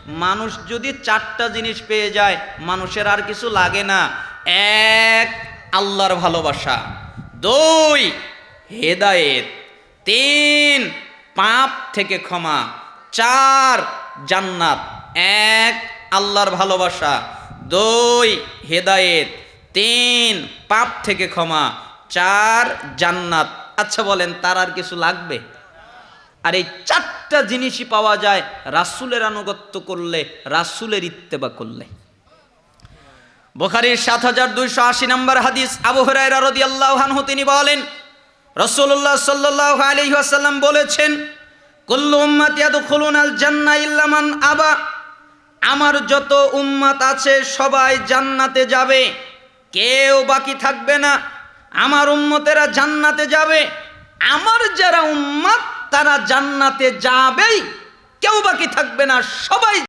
মানুষ যদি চারটা জিনিস পেয়ে যায় মানুষের আর কিছু লাগে না। এক, আল্লাহর ভালোবাসা। দুই, হেদায়েত। তিন, পাপ থেকে ক্ষমা। চার, জান্নাত। এক, আল্লাহর ভালোবাসা। দুই, হেদায়েত। তিন, পাপ থেকে ক্ষমা। চার, জান্নাত। আচ্ছা বলেন, তার আর কিছু লাগবে? আর এই চারটা জিনিসই পাওয়া যায় রাসূলের আনুগত্য করলে, রাসূলের ইত্তেবা করলে। বুখারীর ৭২৮০ নম্বর হাদিস, আবু হুরায়রা রাদিয়াল্লাহু আনহু তিনি বলেন, রাসূলুল্লাহ সাল্লাল্লাহু আলাইহি ওয়াসাল্লাম বলেছেন, কুল্লু উম্মতি ইয়াদখুলুনাল জান্নাহ ইল্লা মান আবা। আমার যত উম্মত আছে সবাই জান্নাতে যাবে, কেউ বাকি থাকবে না। আমার উম্মতেরা জান্নাতে যাবে, আমার যারা উম্মত তারা জান্নাতে যাবেই, কেউ বাকি থাকবে না, সবাই